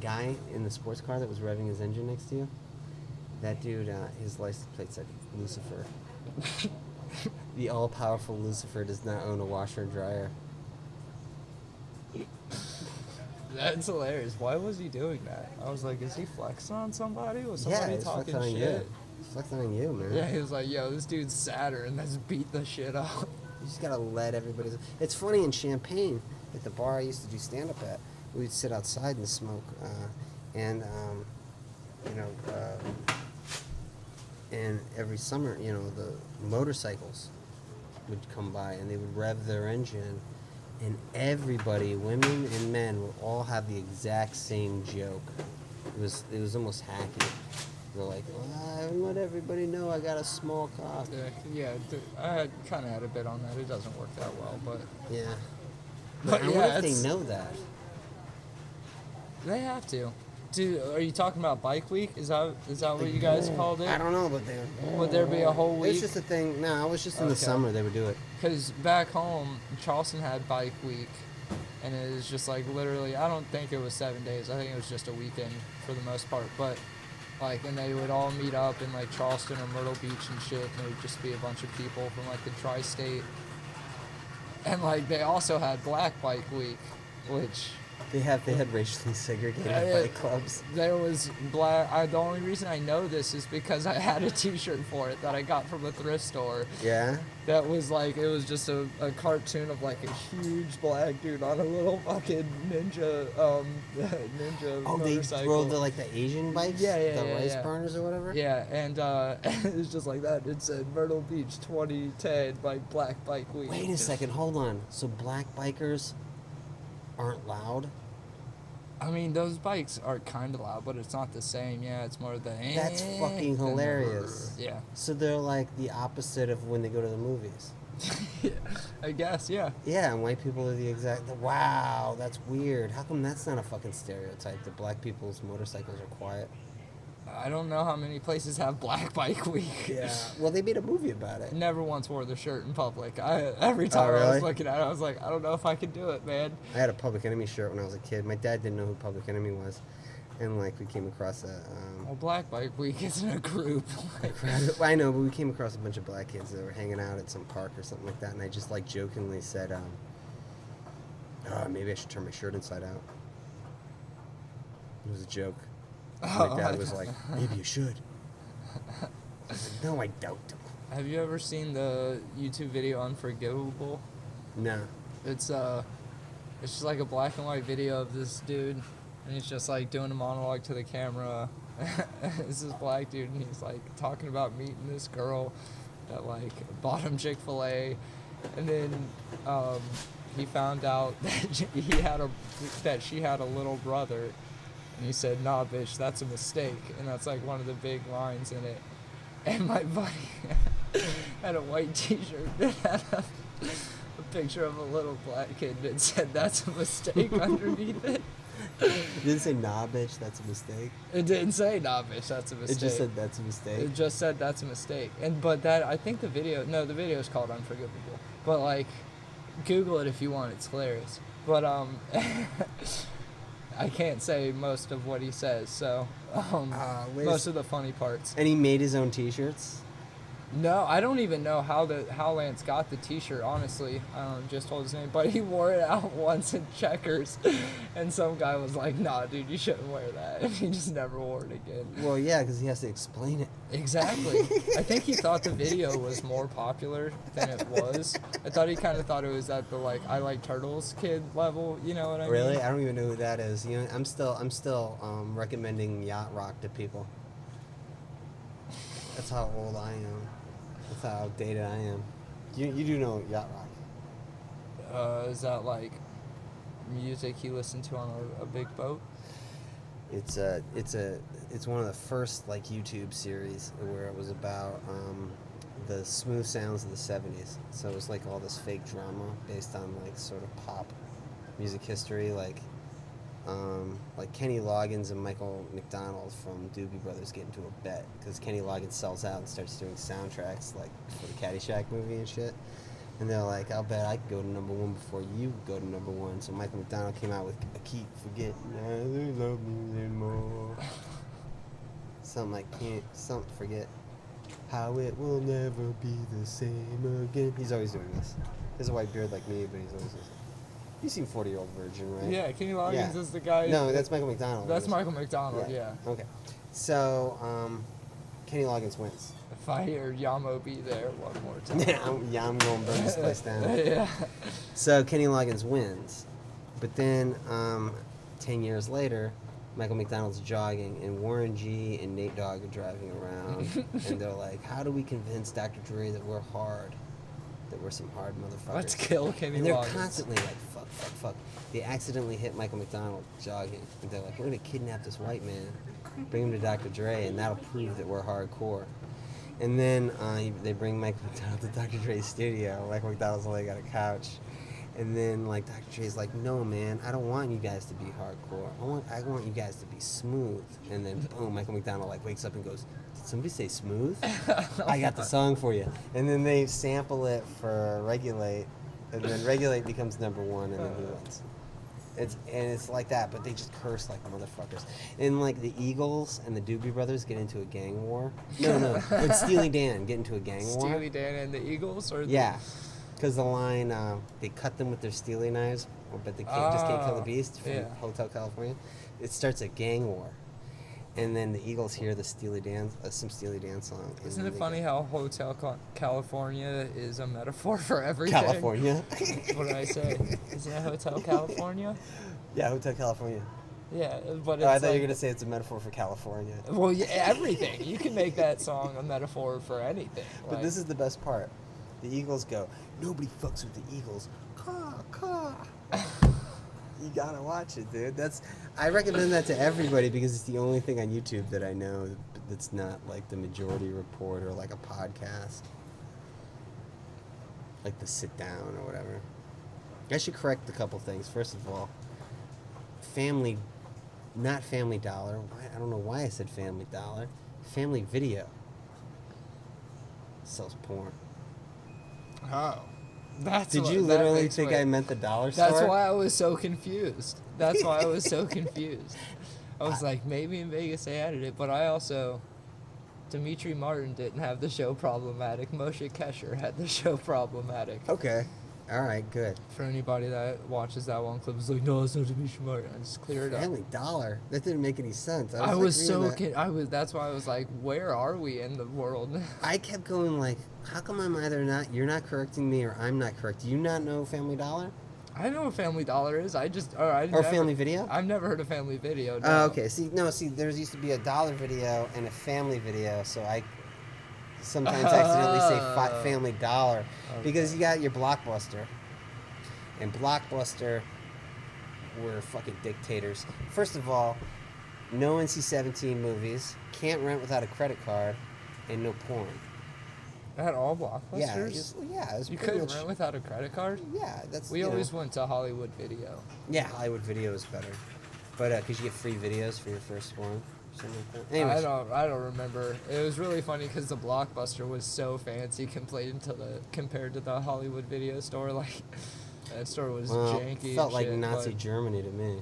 guy in the sports car that was revving his engine next to you, that dude, his license plate said Lucifer. The all-powerful Lucifer does not own a washer and dryer. That's hilarious. Why was he doing that? I was like, is he flexing on somebody? Was somebody He's talking flexing on shit? you. He's flexing on you, man. Yeah, he was like, yo, this dude's Saturn. Let's beat the shit up. You just gotta let everybody. It's funny in Champaign, at the bar I used to do stand up at, we'd sit outside and smoke, and and every summer, the motorcycles would come by and they would rev their engine, and everybody, women and men, would all have the exact same joke. It was almost hacky. They're like, I let everybody know I got a small cock. Yeah, I kind of had a bit on that. It doesn't work that well, but... Yeah. But I wonder if they know that. They have to. Dude, are you talking about Bike Week? Is that what you guys called it? I don't know, but would there be a whole week? It's just a thing. No, it was just in the summer they would do it. Because back home, Charleston had Bike Week, and it was just like literally, I don't think it was 7 days. I think it was just a weekend for the most part. But like, and they would all meet up in like Charleston or Myrtle Beach and shit, and it would just be a bunch of people from like the tri-state. And like, they also had Black Bike Week, which... They had racially segregated bike clubs. There was black. The only reason I know this is because I had a T-shirt for it that I got from a thrift store. Yeah. That was like, it was just a cartoon of like a huge black dude on a little fucking ninja motorcycle. They rode the Asian bikes. The rice burners or whatever. Yeah, and it was just like that. It said Myrtle Beach 2010, like Black Bike Week. Wait a second, hold on. So black bikers aren't loud? I mean, those bikes are kind of loud, but it's not the same. Yeah, it's more the... That's fucking hilarious. Yeah. So they're like the opposite of when they go to the movies. Yeah, I guess, yeah. Yeah, and white people are the exact... Wow, that's weird. How come that's not a fucking stereotype, that black people's motorcycles are quiet? I don't know how many places have Black Bike Week. Yeah. Well, they made a movie about it. Never once wore the shirt in public. Every time I was looking at it, I was like, I don't know if I can do it, man. I had a Public Enemy shirt when I was a kid. My dad didn't know who Public Enemy was. And, we came across a... well, Black Bike Week isn't a group. I know, but we came across a bunch of black kids that were hanging out at some park or something like that, and I just, jokingly said, maybe I should turn my shirt inside out. It was a joke. My dad was like, maybe you should. I said, no, I don't. Have you ever seen the YouTube video Unforgivable? No. It's just like a black and white video of this dude, and he's just doing a monologue to the camera. It's this black dude, and he's talking about meeting this girl that bought him Chick-fil-A, and then he found out that she had a little brother. And he said, nah, bitch, that's a mistake. And that's one of the big lines in it. And my buddy had a white T-shirt that had a picture of a little black kid that said, that's a mistake underneath it. It didn't say, nah, bitch, that's a mistake? It didn't say, nah, bitch, that's a mistake. It just said, that's a mistake? It just said, that's a mistake. But I think the video is called Unforgivable. But, Google it if you want. It's hilarious. But, I can't say most of what he says, so most of the funny parts. And he made his own T-shirts? No, I don't even know how Lance got the T-shirt, honestly. Just told his name, but he wore it out once in Checkers, and some guy was like, nah, dude, you shouldn't wear that, and he just never wore it again. Well, yeah, because he has to explain it. Exactly. I think he thought the video was more popular than it was. I thought he kind of thought it was at the, I Like Turtles kid level, you know what I mean? Really? I don't even know who that is. I'm still recommending Yacht Rock to people. That's how old I am. That's how outdated I am. You do know Yacht Rock? Is that music you listen to on a big boat? It's one of the first YouTube series where it was about the smooth sounds of the 70s. So it was all this fake drama based on sort of pop music history, like Kenny Loggins and Michael McDonald from Doobie Brothers get into a bet because Kenny Loggins sells out and starts doing soundtracks for the Caddyshack movie and shit. And they're like, I'll bet I can go to number one before you go to number one. So Michael McDonald came out with I Keep Forgetting, they love me, Something like can't, something forget how it will never be the same again. He's always doing this. He has a white beard like me, but he's always this. You've seen 40-Year-Old Virgin, right? Yeah, Kenny Loggins Yeah. is the guy. No, that's Michael McDonald. That's Michael McDonald. Yeah. Okay. So, Kenny Loggins wins. If I hear Yamo be there one more time. Yeah, I'm going to burn this place down. Yeah. So Kenny Loggins wins, but then 10 years later, Michael McDonald's jogging, and Warren G and Nate Dogg are driving around, and they're like, "How do we convince Dr. Dre that we're hard, that we're some hard motherfuckers?" Let's kill Kenny And they're Loggins. constantly like, "Fuck." They accidentally hit Michael McDonald jogging, and they're like, "We're gonna kidnap this white man, bring him to Dr. Dre, and that'll prove that we're hardcore." And then they bring Michael McDonald to Dr. Dre's studio. Michael McDonald's laying on a couch. And then, like, Dr. Dre's like, "No, man, I don't want you guys to be hardcore. I want you guys to be smooth." And then, boom, Michael McDonald, like, wakes up and goes, "Did somebody say smooth? I got the song for you." And then they sample it for Regulate. And then Regulate becomes number one, and then he wins. It's like that, but they just curse like motherfuckers. And, like, the Eagles and the Doobie Brothers get into a gang war. No. But Steely Dan get into a gang war. Steely Dan and the Eagles? Or Yeah. Because the line, they cut them with their Steely knives, but they can't kill the beast from Hotel California. It starts a gang war. And then the Eagles hear the Steely Dan, some Steely Dan song. Isn't it funny how Hotel California is a metaphor for everything? California? What did I say? Isn't it Hotel California? Yeah, Hotel California. Yeah, but it's I thought you were like, going to say it's a metaphor for California. well, yeah, everything. You can make that song a metaphor for anything. But Like, this is the best part. The Eagles go, "Nobody fucks with the Eagles." Caw. You gotta watch it, dude. I recommend that to everybody because it's the only thing on YouTube that I know that's not like the Majority Report or like a podcast, like the Sit Down or whatever. I should correct a couple things. First of all, not Family Dollar. I don't know why I said Family Dollar. Family Video sells porn. oh. Did you literally think I meant the dollar store? That's why I was so confused. I was like, maybe in Vegas they added it, but I also... Dimitri Martin didn't have the show Problematic. Moshe Kesher had the show Problematic. Okay. All right, good. For anybody that watches that one clip, is like, no, it's not Dimitri Martin. I just clear it up. Family Dollar. That didn't make any sense. I was so... That's why I was like, where are we in the world? I kept going like, how come you're not correcting me or I'm not correct? Do you not know Family Dollar? I know what Family Dollar is. Family Video? I've never heard of Family Video. No. Oh, okay. See, there used to be a dollar video and a family video, so I sometimes accidentally say Family Dollar because you got your Blockbuster, and Blockbuster were fucking dictators. First of all, no NC-17 movies, can't rent without a credit card, and no porn. At all Blockbusters? Yeah, it was You pretty couldn't much, rent without a credit card? Yeah, that's We always went to Hollywood Video. Yeah, Hollywood Video is better, but because you get free videos for your first one, or something like that. Anyways, I don't remember. It was really funny because the Blockbuster was so fancy compared to the Hollywood Video store. Like that store was janky. felt and like shit, Nazi but Germany to me.